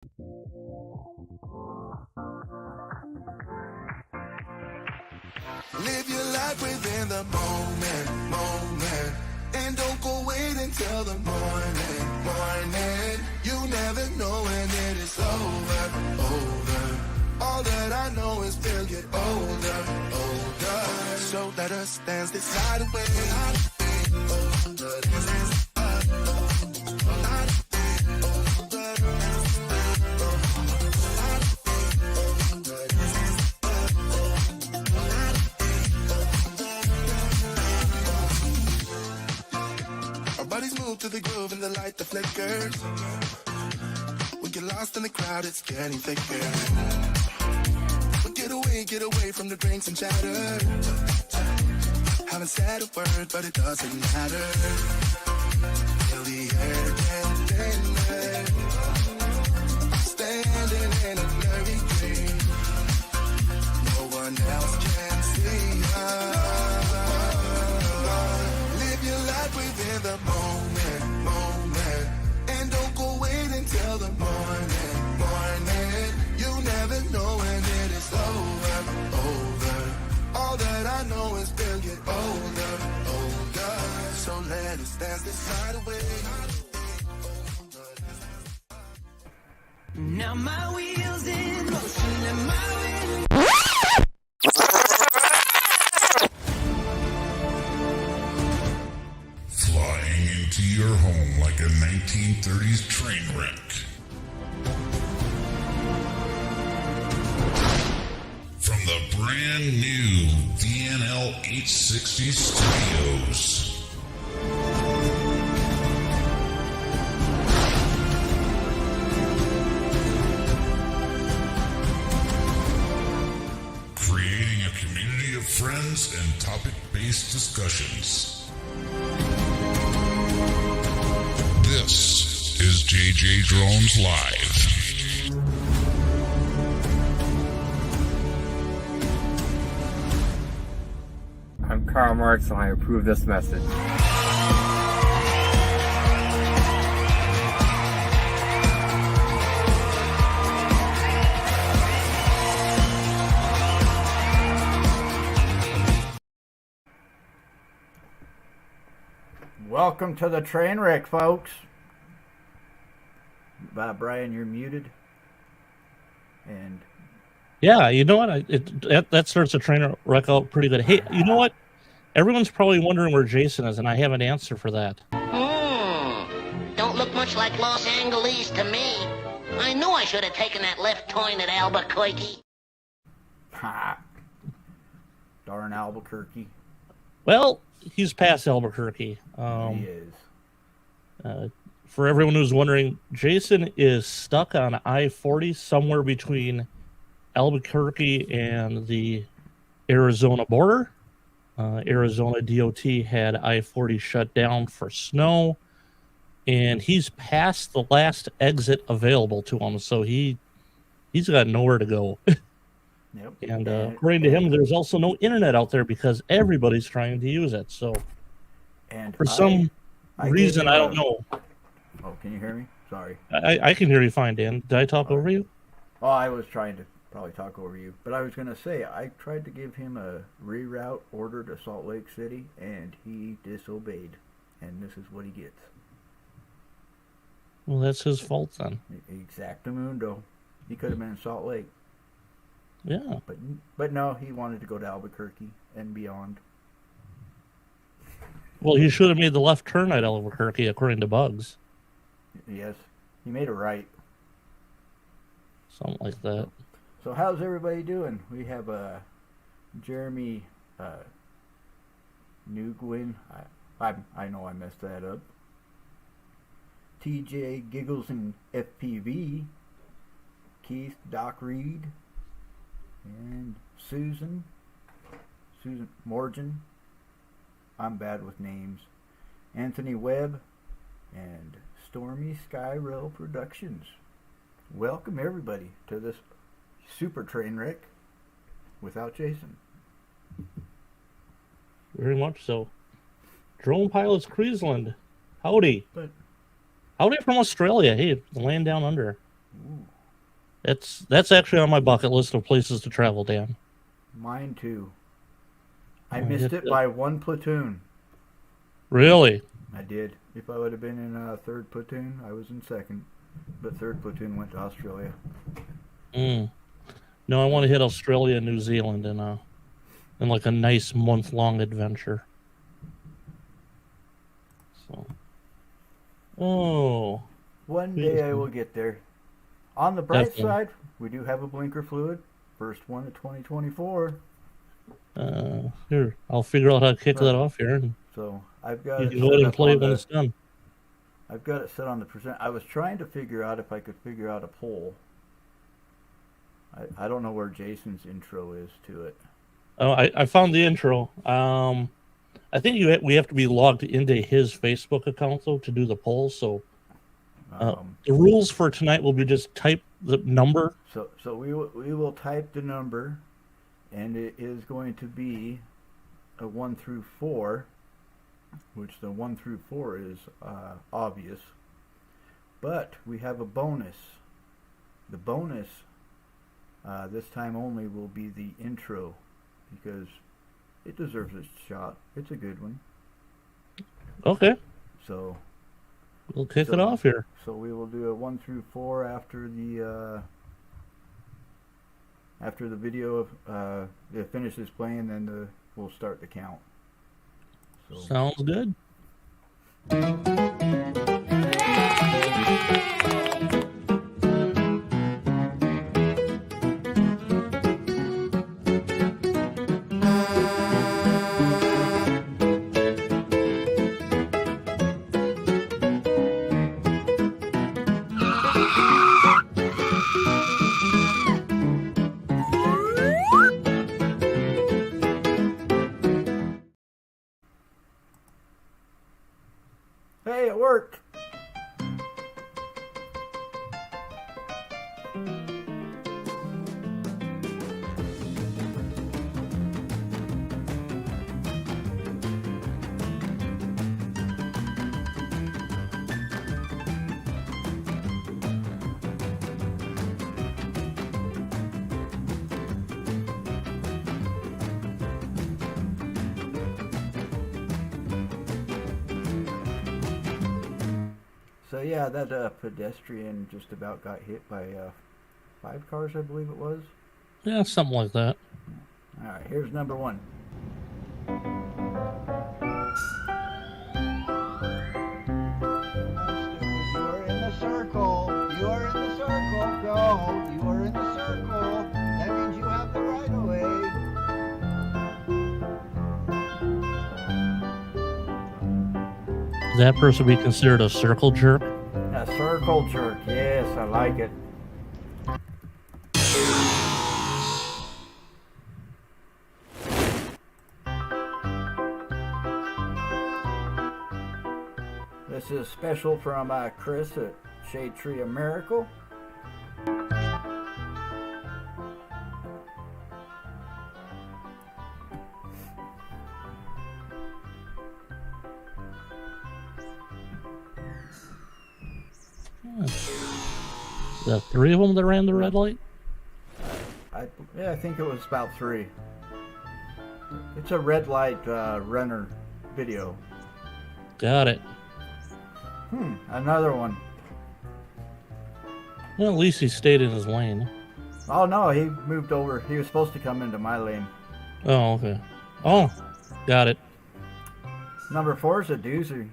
Live your life within the moment. And don't go wait until the morning. You never know when it is over. All that I know is we'll get older. So let us dance this night away. To the groove and the light that flickers. We get lost in the crowd, it's getting thicker. But get away from the drinks and chatter. Haven't said a word, but it doesn't matter. Feel the air get thinner. Standing in a blurry dream. No one else can see us. Live your life within the moment. And don't go wait until the morning. You never know when it is over. All that I know is we'll get older. So let us dance this night away. Now my wheels in motion and my wheels. Flying into your home like a 1930s train wreck. From the brand new VNL 860 Studios. Creating a community of friends and topic-based discussions. This is JJDrones Live. I'm Karl Marx and I approve this message. Welcome to the train wreck, folks. Brian, you're muted. And yeah, you know what? That starts a train wreck out pretty good. Hey, you know what? Everyone's probably wondering where Jason is, and I have an answer for that. Don't look much like Los Angeles to me. I knew I should have taken that left turn at Albuquerque. Ha! Darn Albuquerque. Well, he's past Albuquerque. He is. For everyone who's wondering, Jason is stuck on I-40 somewhere between Albuquerque and the Arizona border. Arizona DOT had I-40 shut down for snow, and he's past the last exit available to him, so he's got nowhere to go. Yep. And according to him, there's also no internet out there because everybody's trying to use it. So, and for some reason, I don't know. Oh, can you hear me? Sorry. I can hear you fine, Dan. Did I talk over you? Oh, I was trying to probably talk over you. But I was going to say, I tried to give him a reroute order to Salt Lake City, and he disobeyed. And this is what he gets. Well, that's his fault then. Exactamundo. He could have been in Salt Lake. Yeah. But no, he wanted to go to Albuquerque and beyond. Well, he should have made the left turn at Albuquerque, according to Bugs. Yes. He made a right. Something like that. So how's everybody doing? We have Jeremy Newgwin. I know I messed that up. TJ Giggles and FPV. Keith Doc Reed. And Susan Morgan. I'm bad with names. Anthony Webb and Stormy Skyrail Productions. Welcome everybody to this super train wreck without Jason. Very much so. Drone Pilots Creasland. Howdy. But howdy from Australia. Hey, the land down under. Ooh. That's actually on my bucket list of places to travel, Dan. Mine too. I Oh, missed hit it that. by one platoon. Really? I did. If I would have been in third platoon, I was in second. But third platoon went to Australia. Mm. No, I want to hit Australia and New Zealand in like a nice month-long adventure. So, oh, One day I will get there. On the bright Definitely. side, we do have a blinker fluid. First one of 2024. here, I'll figure out how to kick Right. that off here, and So I've got you it can go ahead set and up play on it when the, it's done. I've got it set on the percent. I was trying to figure out if I could figure out a poll. I don't know where Jason's intro is to it. Oh, I found the intro. I think we have to be logged into his Facebook account though to do the poll. So the rules for tonight will be just type the number. So we will type the number, and it is going to be a 1 through 4, which the 1 through 4 is obvious. But we have a bonus. The bonus this time only will be the intro, because it deserves a shot. It's a good one. Okay, So we'll kick it off here. So we will do a 1 through 4 after the video finishes playing. Then we'll start the count. So Sounds good. hey, it worked. So yeah, that pedestrian just about got hit by 5 cars, I believe it was. Yeah, something like that. All right, here's number 1. You are in the circle. You are in the circle. Go. You are in the circle. That means you have the right of way. Does that person be considered a circle jerk? A circle jerk. Yes, I like it. This is special from Chris at Shade Tree of Miracle. The 3 of them that ran the red light? I think it was about 3. It's a red light runner video. Got it. Another one. Well, at least he stayed in his lane. Oh no, he moved over. He was supposed to come into my lane. Oh, okay. Oh, got it. Number 4 is a doozy.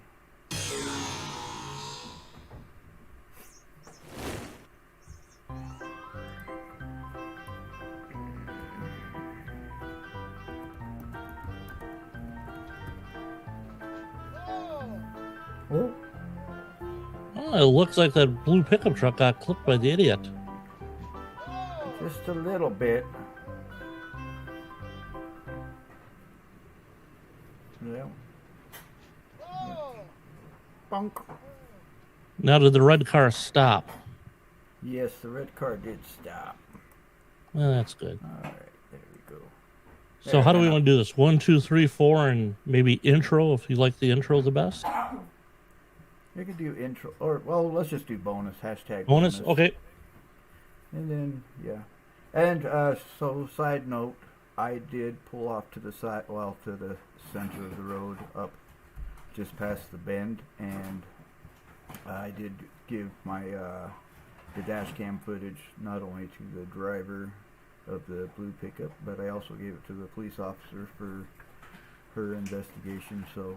Oh, Oh, it looks like that blue pickup truck got clipped by the idiot. just a little bit. Yeah. Bunk. Now, did the red car stop? Yes, the red car did stop. Well, that's good. All right, there we go. So, how do we want to do this? 1, 2, 3, 4, and maybe intro if you like the intro the best. You can do intro, or well, let's just do bonus. Hashtag Bonus? Okay. And then, yeah. And so, side note, I did pull off to the side, well, to the center of the road, up just past the bend, and I did give my the dash cam footage not only to the driver of the blue pickup, but I also gave it to the police officer for her investigation. So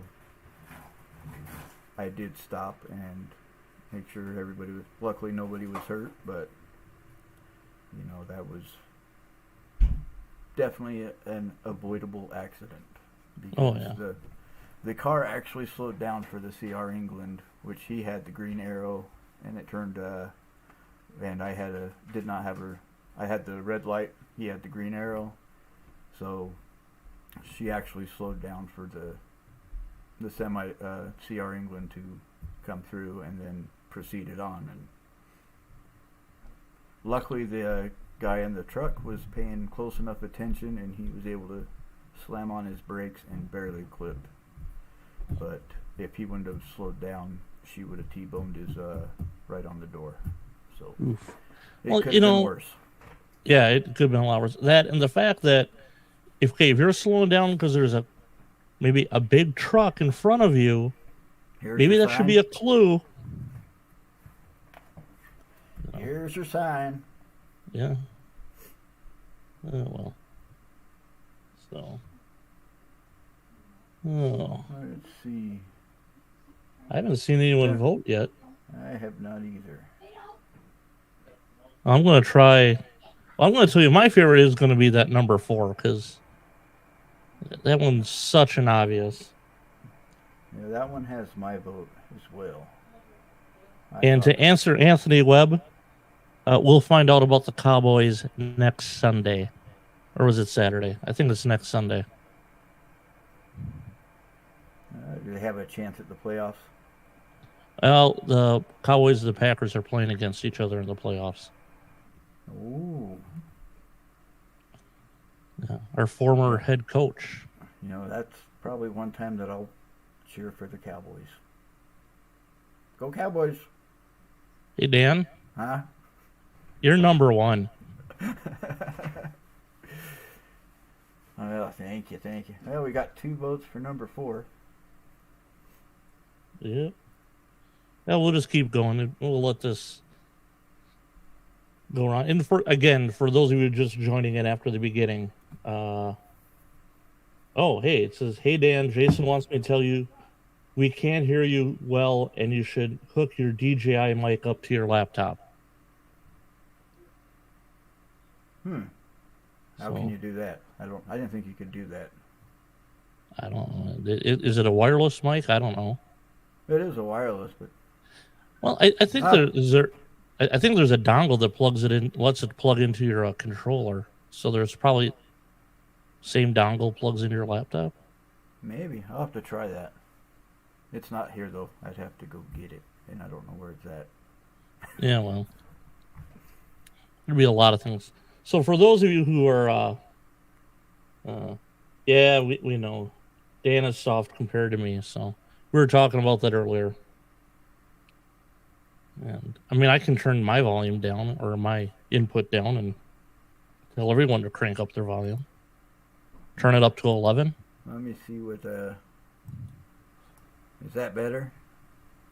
I did stop and make sure everybody was, luckily nobody was hurt, but you know, that was definitely an avoidable accident, because the car actually slowed down for the CR England, which he had the green arrow, and it turned and I had the red light, he had the green arrow, so she actually slowed down for the semi CR England to come through, and then proceeded on. And luckily the guy in the truck was paying close enough attention, and he was able to slam on his brakes and barely clipped. But if he wouldn't have slowed down, she would have T-boned his right on the door. So Oof. it Well, could you have know, been worse. Yeah, it could have been a lot worse. That, and the fact that if you're slowing down because there's maybe a big truck in front of you, Here's maybe your that should sign. be a clue. Here's your sign. Yeah. Oh well. So. Oh, Let's see. I haven't seen anyone Yeah. vote yet. I have not either. I'm gonna try. Well, I'm gonna tell you my favorite is gonna be that number 4, because that one's such an obvious. Yeah, that one has my vote as well. And to answer Anthony Webb, we'll find out about the Cowboys next Sunday. Or was it Saturday? I think it's next Sunday. Do they have a chance at the playoffs? Well, the Cowboys and the Packers are playing against each other in the playoffs. Ooh. Yeah. Our former head coach. You know, that's probably one time that I'll cheer for the Cowboys. Go Cowboys! Hey, Dan, Huh? you're number 1. Well, thank you. Well, we got 2 votes for number 4. Yeah. Yeah, we'll just keep going. We'll let this go on. And for those of you just joining in after the beginning, hey, it says, "Hey Dan, Jason wants me to tell you we can't hear you well, and you should hook your DJI mic up to your laptop." How can you do that? I didn't think you could do that. I don't know. Is it a wireless mic? I don't know. It is a wireless, but Well, I think I think there's a dongle that plugs it in, lets it plug into your controller. So there's probably same dongle plugs into your laptop. maybe. I'll have to try that. It's not here, though. I'd have to go get it, and I don't know where it's at. Yeah, well, there'd be a lot of things. So for those of you who are, we know Dan is soft compared to me. So we were talking about that earlier. And I mean, I can turn my volume down or my input down and tell everyone to crank up their volume. Turn it up to 11. Let me see what, is that better?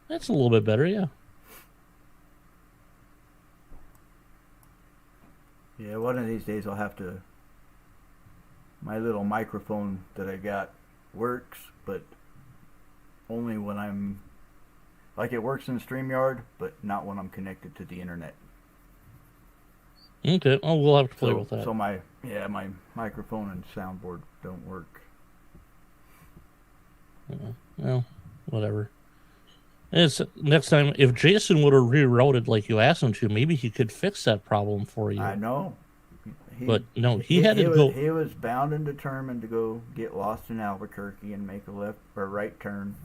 That's a little bit better, yeah. Yeah, one of these days I'll have to... My little microphone that I got works, but only when I'm... Like, it works in StreamYard, but not when I'm connected to the internet. Okay, oh, we'll have to play with that. So my microphone and soundboard don't work. Well, whatever. It's next time, if Jason would have rerouted like you asked him to, maybe he could fix that problem for you. I know. But no, he had to go. He was bound and determined to go get lost in Albuquerque and make a left or right turn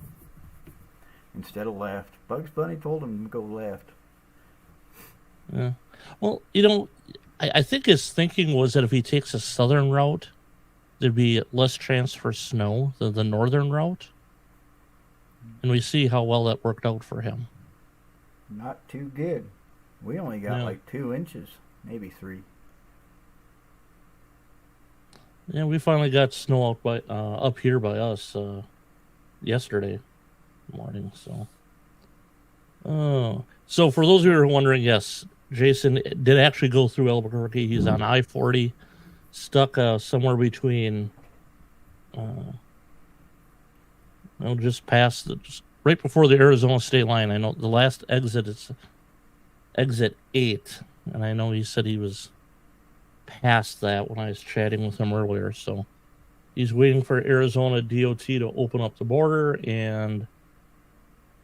instead of left. Bugs Bunny told him to go left. Yeah. Well, I think his thinking was that if he takes a southern route, there'd be less chance for snow than the northern route. And we see how well that worked out for him. Not too good. We only got like 2 inches. maybe 3. Yeah, we finally got snow out by up here by us yesterday morning. So for those of you who are wondering, yes, Jason did actually go through Albuquerque. He's on I-40, stuck somewhere between, just past, just right before the Arizona state line. I know the last exit is exit 8, and I know he said he was past that when I was chatting with him earlier. So he's waiting for Arizona DOT to open up the border, and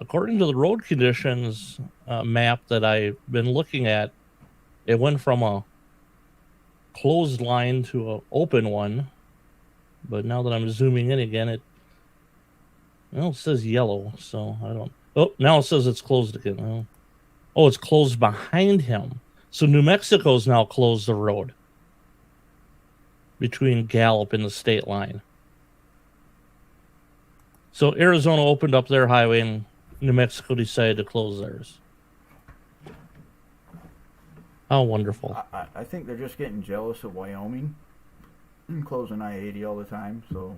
according to the road conditions map that I've been looking at, it went from a closed line to an open one. But now that I'm zooming in again, it says yellow, so I don't. Oh, now it says it's closed again. Oh, it's closed behind him. So New Mexico's now closed the road between Gallup and the state line. So Arizona opened up their highway and New Mexico decided to close theirs. How wonderful. I think they're just getting jealous of Wyoming and closing I-80 all the time, so...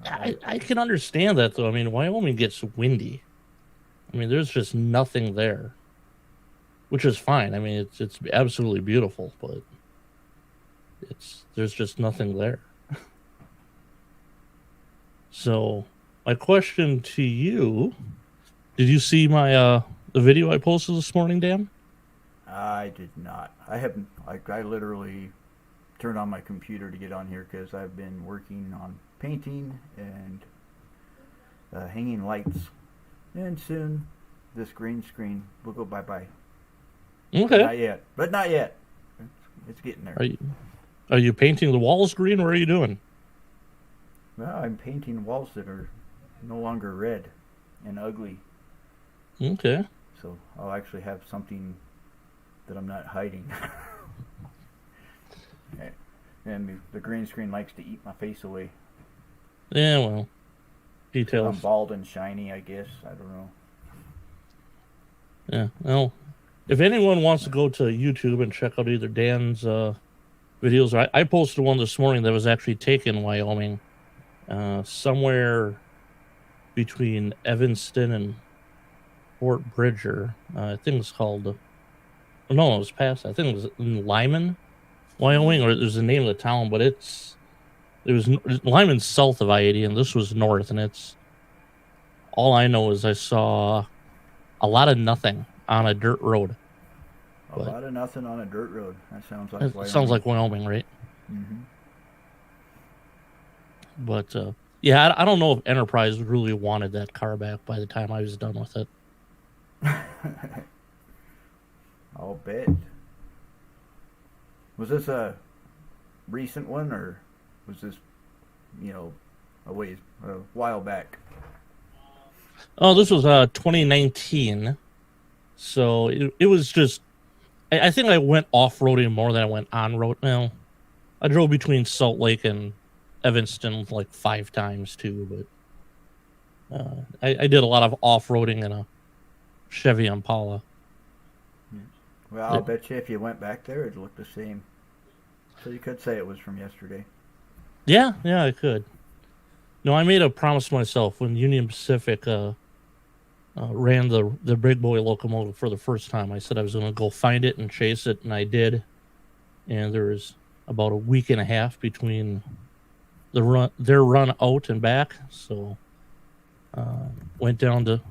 I can understand that, though. I mean, Wyoming gets windy. I mean, there's just nothing there, which is fine. I mean, it's absolutely beautiful, but there's just nothing there. So, my question to you: did you see my the video I posted this morning, Dan? I did not. I haven't. I literally turned on my computer to get on here because I've been working on painting and hanging lights, and soon this green screen will go bye-bye. Okay. Not yet, but not yet. It's getting there. Are you painting the walls green? What are you doing? Well, I'm painting walls that are no longer red and ugly. Okay. So I'll actually have something that I'm not hiding. And the green screen likes to eat my face away. Yeah, well, details. I'm bald and shiny, I guess. I don't know. Yeah, well, if anyone wants to go to YouTube and check out either Dan's videos, I posted one this morning that was actually taken in Wyoming, somewhere between Evanston and Fort Bridger. I think it's called, no, it was past, I think it was in Lyman, Wyoming, or there's the name of the town, but Lyman's south of I-80, and this was north, and all I know is I saw a lot of nothing on a dirt road. A lot of nothing on a dirt road. That sounds like Wyoming. Sounds like Wyoming, right? Mm-hmm. But, yeah, I don't know if Enterprise really wanted that car back by the time I was done with it. I'll bet. Was this a recent one, or was this, a while back? Oh, this was 2019. So it was just, I think I went off-roading more than I went on-road. Well, I drove between Salt Lake and Evanston like 5 times too, but I did a lot of off-roading in a Chevy Impala. Well, I'll bet you if you went back there, it'd look the same. So you could say it was from yesterday. Yeah, I could. No, I made a promise to myself when Union Pacific ran the big boy locomotive for the first time. I said I was going to go find it and chase it, and I did. And there was about a week and a half between their run out and back. So went down to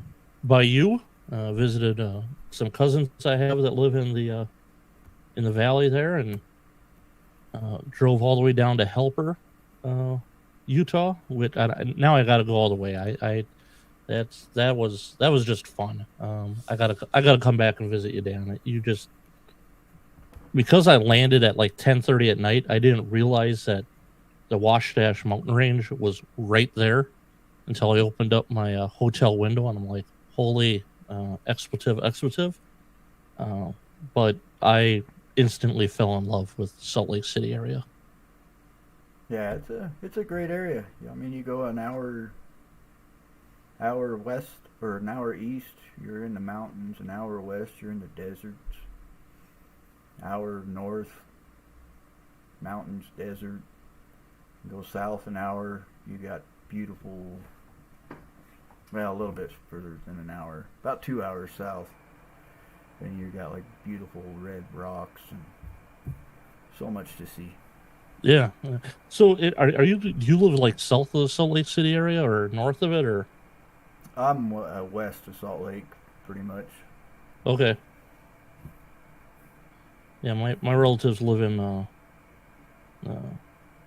Bayou, visited some cousins I have that live in the valley there, and drove all the way down to Helper, Utah. Now I got to go all the way. That was just fun. I gotta come back and visit you, Dan. Because I landed at like 10:30 at night, I didn't realize that the Washtenaw mountain range was right there until I opened up my hotel window, and I'm like, holy expletive. But I instantly fell in love with Salt Lake City area. Yeah, it's a great area. I mean, you go an hour west or an hour east, you're in the mountains. An hour west, you're in the deserts. hour north, mountains, desert. Go south an hour, you got beautiful, well, a little bit further than an hour, about 2 hours south, and you got like beautiful red rocks and so much to see. Yeah. So are you, do you live like south of the Salt Lake City area or north of it, or? I'm west of Salt Lake, pretty much. Okay. Yeah, my relatives live in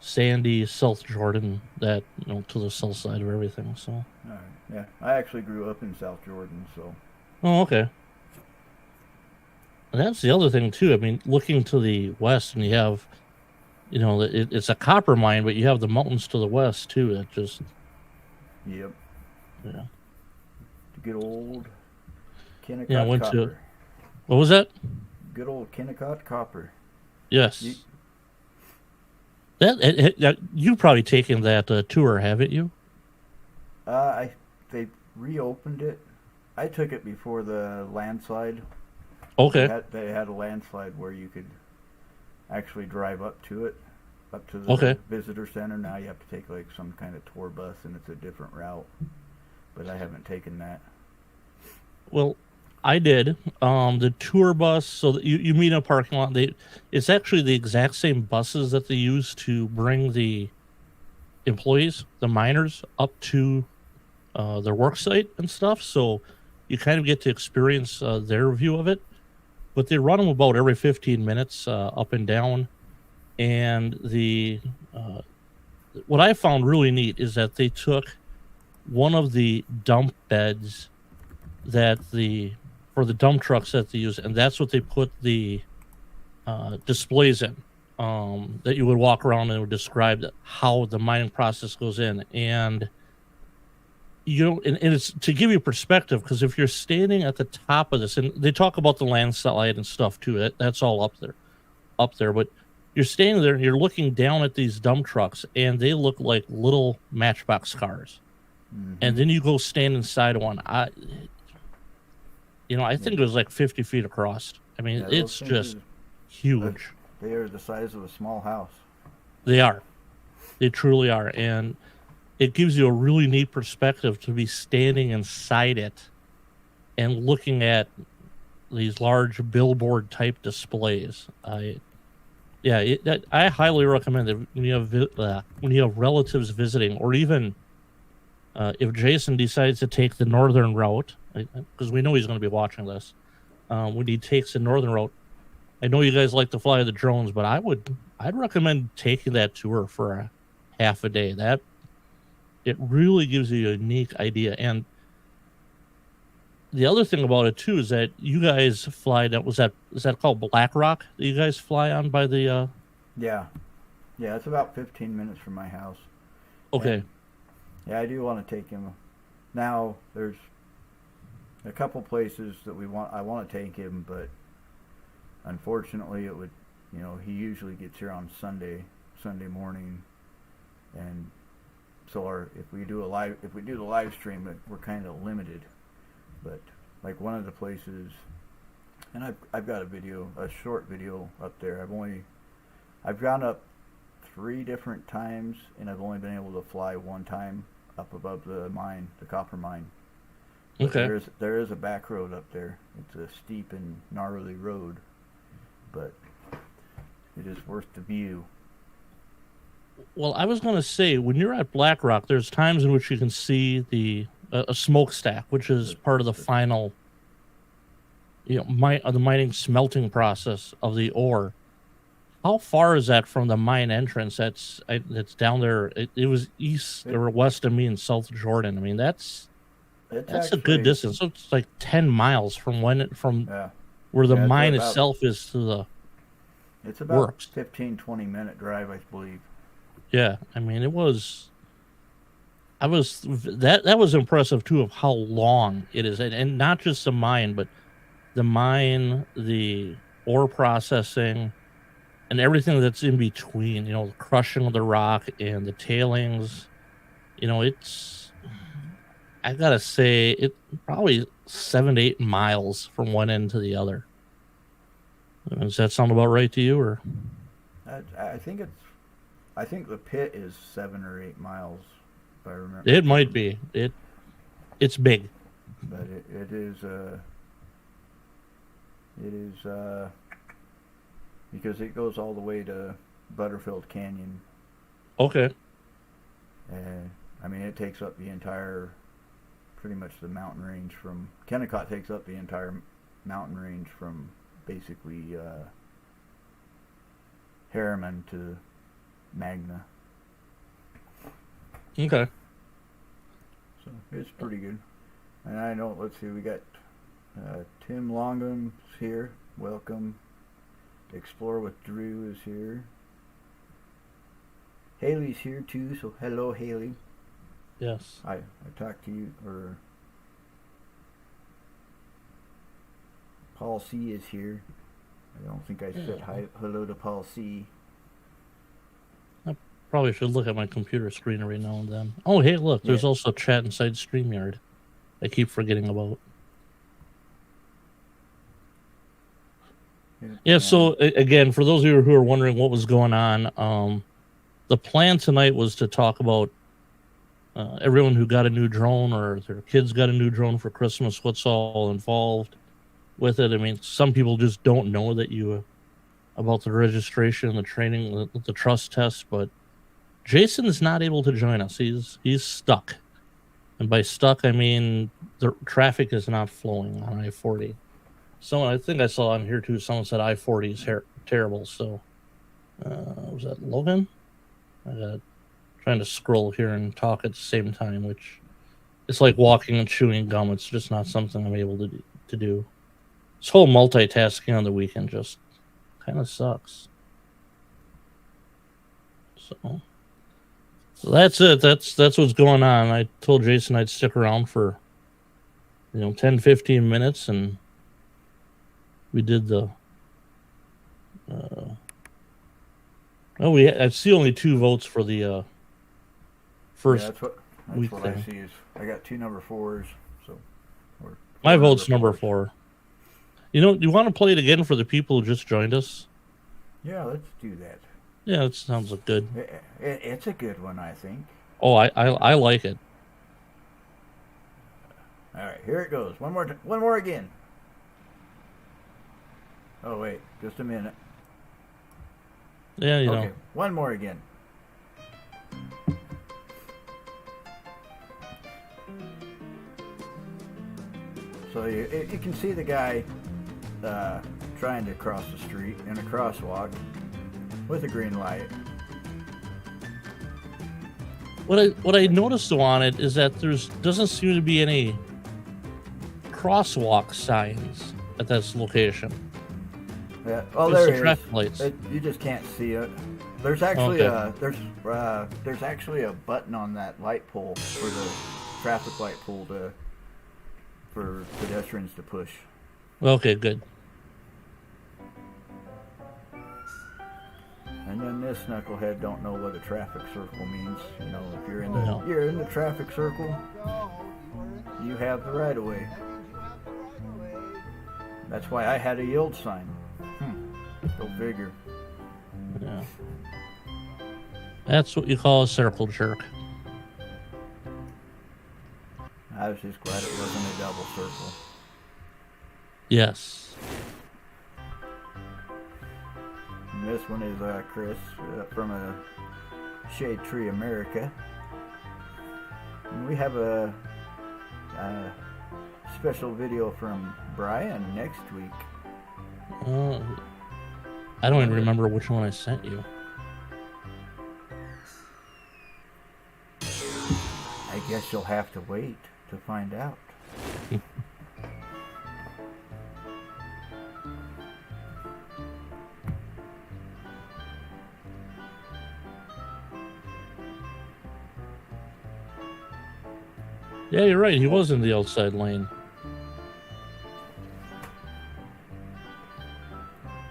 Sandy, South Jordan, that, you know, to the south side of everything. So. All right. Yeah, I actually grew up in South Jordan, so. Oh, okay. And that's the other thing too. I mean, looking to the west, and you have, you know, it's a copper mine, but you have the mountains to the west too. That just. Yep. Yeah. The good old Kennecott Yeah, I went copper. to. What was that? Good old Kennecott copper. Yes. That you've probably taken that tour, haven't you? They reopened it. I took it before the landslide. Okay. They had a landslide where you could actually drive up to it, up to the Okay. visitor center. Now you have to take like some kind of tour bus, and it's a different route. But I haven't taken that. Well, I did. The tour bus, so that you meet in a parking lot. It's actually the exact same buses that they use to bring the employees, the miners, up to their work site and stuff. So you kind of get to experience their view of it. But they run them about every 15 minutes up and down. And what I found really neat is that they took one of the dump beds for the dump trucks that they use, and that's what they put the displays in, that you would walk around and it would describe how the mining process goes in. And you know, and it's to give you perspective, because if you're standing at the top of this, and they talk about the landslide and stuff too, that's all up there, but you're standing there and you're looking down at these dump trucks, and they look like little matchbox cars. Mm-hmm. And then you go stand inside one. I think it was like 50 feet across. I mean, it's just huge. They are the size of a small house. They are. They truly are. And it gives you a really neat perspective to be standing inside it and looking at these large billboard type displays. I highly recommend it when you have relatives visiting, or even if Jason decides to take the northern route, because we know he's going to be watching this. When he takes the northern route, I know you guys like to fly the drones, but I'd recommend taking that tour for a half a day. That it really gives you a unique idea. And the other thing about it too is that you guys fly. Is that called Black Rock that you guys fly on by the? Yeah, it's about 15 minutes from my house. Okay. And, yeah, I do want to take him. Now there's a couple places that I want to take him, but unfortunately it would, he usually gets here on Sunday morning, and so if we do the live stream, we're kind of limited. But like one of the places, and I've got a short video up there. I've gone up 3 different times, and I've only been able to fly one time up above the copper mine. But okay. There is a back road up there. It's a steep and gnarly road, but it is worth the view. Well, I was going to say, when you're at Black Rock, there's times in which you can see a smokestack, which is part of the final, the mining smelting process of the ore. How far is that from the mine entrance? That's down there. It was east or west of me in South Jordan. I mean, that's actually a good distance. So it's like 10 miles from where the mine itself is to the. It's about works. 15-20 minute drive, I believe. Yeah, I mean, that was impressive too, of how long it is, and not just the mine, but the mine, the ore processing, and everything that's in between. The crushing of the rock and the tailings. I gotta say, it probably 7 to 8 miles from one end to the other. Does that sound about right to you, or? I think the pit is 7 or 8 miles, if I remember. It might be. It's big. But it is because it goes all the way to Butterfield Canyon. Okay. And I mean, it takes up the entire, pretty much the mountain range from Kennecott takes up the entire mountain range from basically Harriman to Magna. Okay. So it's pretty good. And I know, let's see, we got Tim Longham's here. Welcome. Explore with Drew is here. Haley's here too, so hello, Haley. Yes. I talked to you, or Paul C is here. I don't think I said hello to Paul C. Probably should look at my computer screen every now and then. Oh, hey, look, there's also chat inside StreamYard. I keep forgetting about. Yeah, so again, for those of you who are wondering what was going on, the plan tonight was to talk about everyone who got a new drone or their kids got a new drone for Christmas, what's all involved with it. I mean, some people just don't know that about the registration, the training, the trust test, but Jason is not able to join us. He's stuck. And by stuck, I mean the traffic is not flowing on I-40. Someone, I think I saw on here too, someone said I-40 is terrible. So, was that Logan? I got trying to scroll here and talk at the same time, which it's like walking and chewing gum. It's just not something I'm able to do. This whole multitasking on the weekend just kind of sucks. So that's it. That's what's going on. I told Jason I'd stick around for 10-15 minutes, and we did the I see only 2 votes for the first. Yeah, that's week what there. I see is I got 2 number 4s. So My vote's number 4. Do you want to play it again for the people who just joined us? Yeah, let's do that. Yeah, that sounds good. It's a good one, I think. Oh, I like it. All right, here it goes. One more again. Oh wait, just a minute. Yeah, Okay, one more again. So you can see the guy trying to cross the street in a crosswalk with a green light. What I noticed though on it is that doesn't seem to be any crosswalk signs at this location. Yeah. Oh, Just there the it traffic is. lights. You just can't see it. There's actually Okay. there's actually a button on that light pole for the traffic light pole for pedestrians to push. Okay, good. And then this knucklehead don't know what a traffic circle means. If you're in No. you're in the traffic circle, you have the right of way. That's why I had a yield sign. Go figure. Yeah. That's what you call a circle jerk. I was just glad it wasn't a double circle. Yes. And this one is Chris from Shade Tree America. And we have a special video from Brian next week. I don't even remember which one I sent you. I guess you'll have to wait to find out. Yeah, you're right. He was in the outside lane.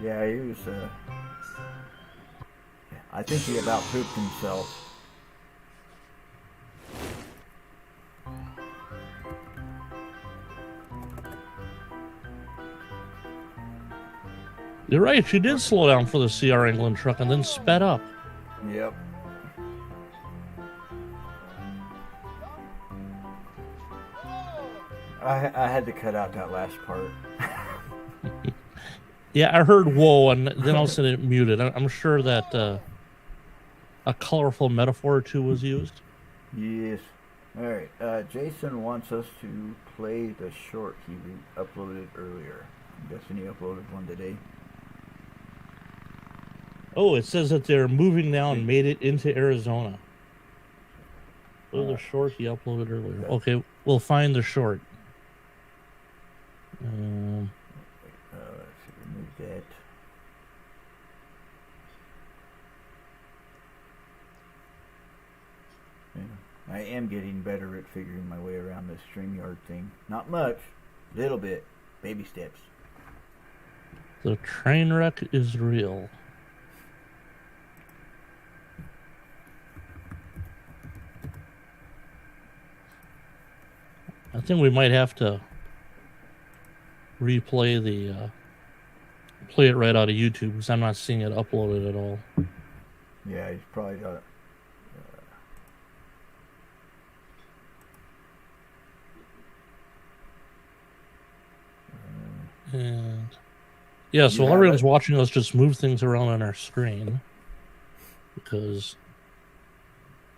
Yeah, he was. I think he about pooped himself. You're right. She did slow down for the CR England truck and then sped up. Yep. I had to cut out that last part. Yeah, I heard whoa, and then all of a sudden it muted. I'm sure that a colorful metaphor or two was used. Yes. All right. Jason wants us to play the short he uploaded earlier. I'm guessing he uploaded one today. Oh, it says that they're moving now and made it into Arizona. Oh, the short he uploaded earlier. Okay, we'll find the short. Let's remove that. Yeah, I am getting better at figuring my way around this StreamYard thing. Not much, little bit, baby steps. The train wreck is real. I think we might have to replay the play it right out of YouTube because I'm not seeing it uploaded at all. Yeah, he's probably got. And yeah, so while everyone's watching us just move things around on our screen because.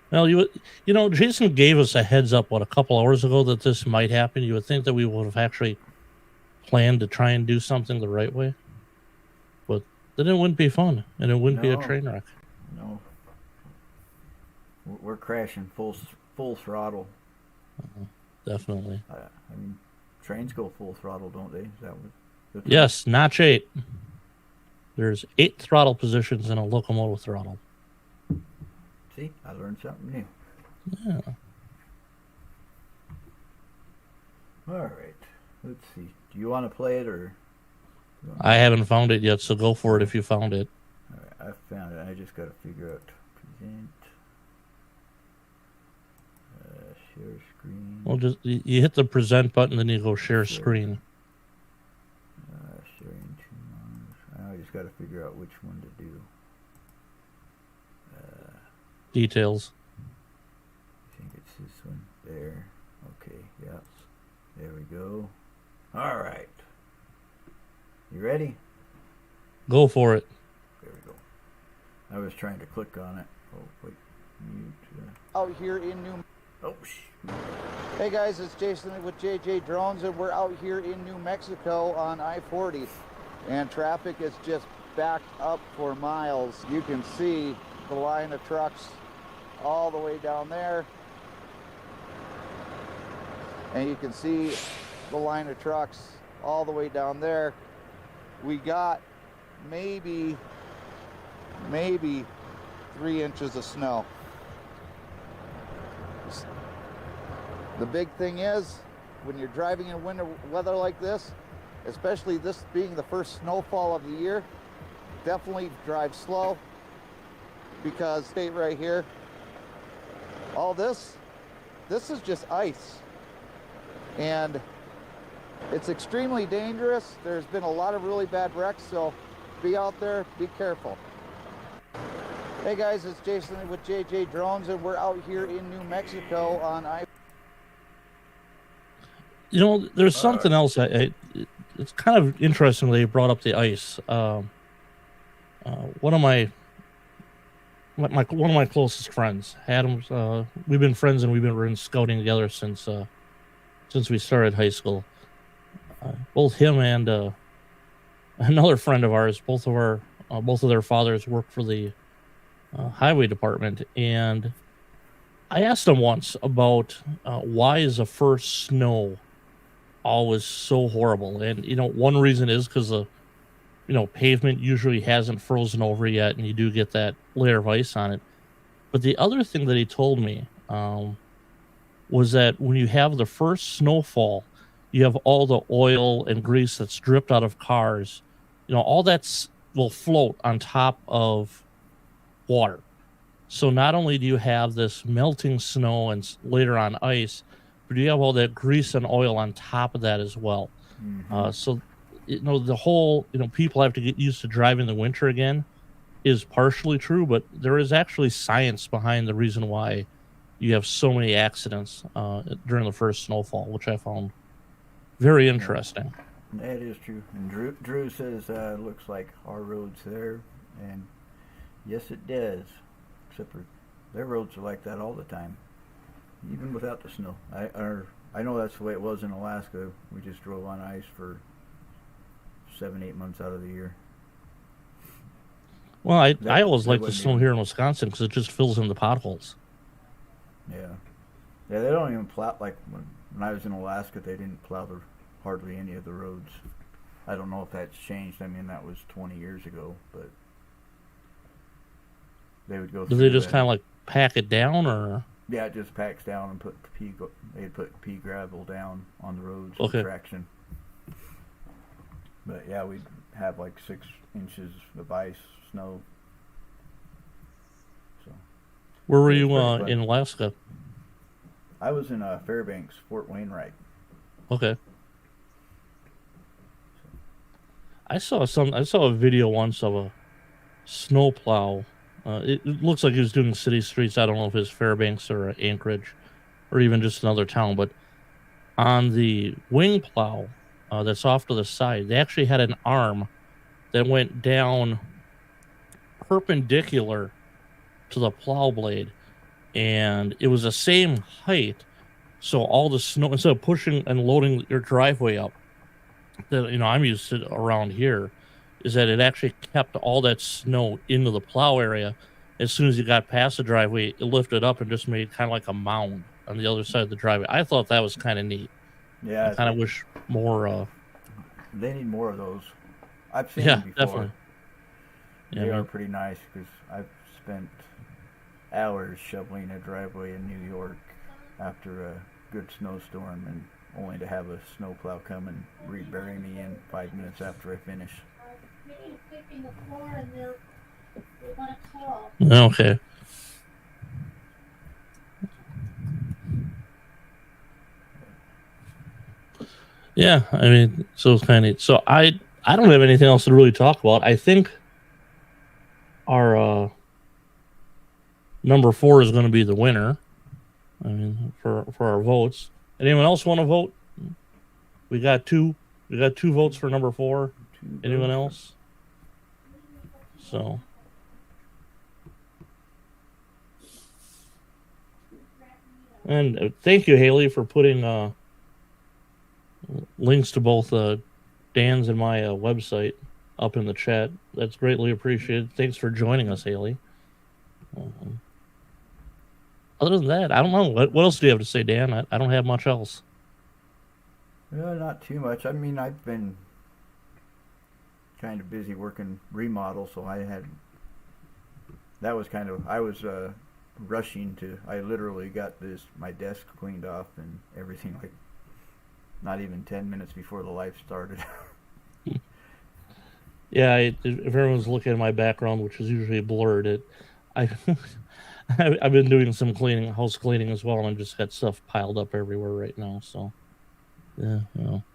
Well, you know, Jason gave us a heads up, a couple hours ago that this might happen. You would think that we would have actually planned to try and do something the right way. But then it wouldn't be fun, and it wouldn't be a train wreck. No. We're crashing full throttle. Definitely. I mean, trains go full throttle, don't they? Is that what? Yes, notch 8. There's 8 throttle positions in a locomotive throttle. See, I learned something new. Yeah. All right. Let's see. Do you want to play it or? I haven't found it yet, so go for it if you found it. All right, I found it. I just got to figure out present. Share screen. Well, just you hit the present button, then you go share screen. Sharing 2 months. I just got to figure out which one to do. Details. I think it's this one. There. Okay, yeah. There we go. All right. You ready? Go for it. There we go. I was trying to click on it. Oh, wait. Mute. Out here in New. Oh, Hey guys, it's Jason with JJDrones, and we're out here in New Mexico on I-40, and traffic is just backed up for miles. You can see the line of trucks all the way down there, and you can see the line of trucks all the way down there. We got maybe 3 inches of snow. The big thing is, when you're driving in winter weather like this, especially this being the first snowfall of the year, definitely drive slow, because state right here, all this is just ice, and it's extremely dangerous. There's been a lot of really bad wrecks, so be out there, be careful. Hey guys, it's Jason with JJDrones, and we're out here in New Mexico on I. You know, there's something else. It's kind of interesting that you brought up the ice. One of my closest friends, Adams. We've been friends and we've been scouting together since we started high school. Both him and another friend of ours, both of their fathers work for the highway department, and I asked him once about why is the first snow always so horrible, and one reason is because the pavement usually hasn't frozen over yet, and you do get that layer of ice on it. But the other thing that he told me was that when you have the first snowfall, you have all the oil and grease that's dripped out of cars. All that will float on top of water. So not only do you have this melting snow and later on ice, but you have all that grease and oil on top of that as well. Mm-hmm. So the whole, people have to get used to driving the winter again is partially true, but there is actually science behind the reason why you have so many accidents during the first snowfall, which I found very interesting. That is true. And Drew says looks like our road's there, and yes, it does. Except for their roads are like that all the time, even without the snow. I know that's the way it was in Alaska. We just drove on ice for 7-8 months out of the year. Well, I always like the snow here in Wisconsin because it just fills in the potholes. Yeah, they don't even plow. Like when I was in Alaska, they didn't plow hardly any of the roads. I don't know if that's changed. I mean, that was 20 years ago, but they would go. Do they just kind of like pack it down, or? Yeah, it just packs down and they'd put pea gravel down on the roads for traction. But yeah, we'd have like 6 inches of ice, snow. So. Where were you in Alaska? I was in Fairbanks, Fort Wainwright. Okay. I saw a video once of a snowplow. It looks like he was doing city streets. I don't know if it's Fairbanks or Anchorage or even just another town, but on the wing plow that's off to the side, they actually had an arm that went down perpendicular to the plow blade, and it was the same height. So all the snow, instead of pushing and loading your driveway up, that I'm used to around here, is that it actually kept all that snow into the plow area. As soon as you got past the driveway, it lifted up and just made kind of like a mound on the other side of the driveway. I thought that was kind of neat. Yeah, I kind of wish more. They need more of those. I've seen them before. Definitely. They are pretty nice because I've spent hours shoveling a driveway in New York after a good snowstorm, and only to have a snowplow come and rebury me in 5 minutes after I finish. Okay. Yeah, I mean, so it's kind of neat. So I don't have anything else to really talk about. I think our number 4 is going to be the winner. I mean, for our votes. Anyone else want to vote? We got two votes for number 4. Anyone else? So. And thank you, Haley, for putting links to both Dan's and my website up in the chat. That's greatly appreciated. Thanks for joining us, Haley. Other than that, I don't know. What else do you have to say, Dan? I don't have much else. No, not too much. I mean, I've been kind of busy working remodel, so I was rushing to. I literally got my desk cleaned off and everything, like not even 10 minutes before the life started. Yeah, if everyone's looking at my background, which is usually blurred, I've been doing some house cleaning as well, and I've just got stuff piled up everywhere right now. So, yeah,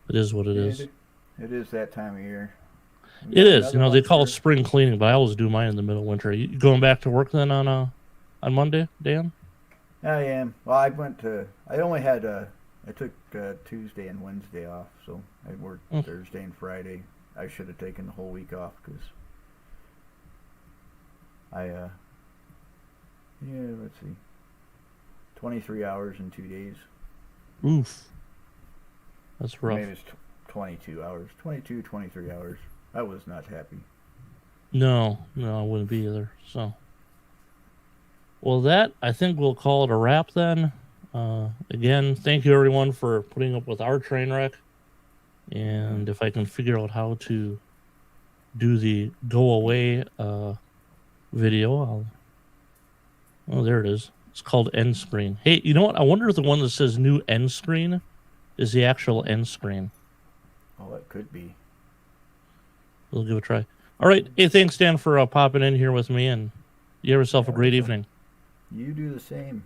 it is what it is. It is that time of year. It is. They call it spring cleaning, but I always do mine in the middle of winter. You going back to work then on Monday, Dan? I am. Well, I took Tuesday and Wednesday off, so I worked Thursday and Friday. I should have taken the whole week off because let's see, 23 hours in 2 days. Oof. That's rough. Maybe it's 22 hours, 23 hours. I was not happy. No, I wouldn't be either. So, well, I think we'll call it a wrap then. Again, thank you everyone for putting up with our train wreck. And if I can figure out how to do the go away video, there it is. It's called end screen. Hey, you know what? I wonder if the one that says new end screen is the actual end screen. Oh, it could be. We'll give it a try. All right. Hey, thanks, Dan, for popping in here with me, and you have yourself a great evening. You do the same.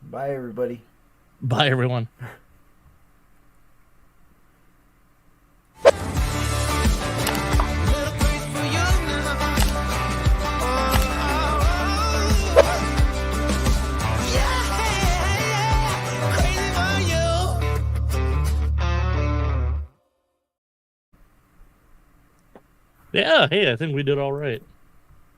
Bye, everybody. Bye, everyone. Yeah, hey, I think we did all right.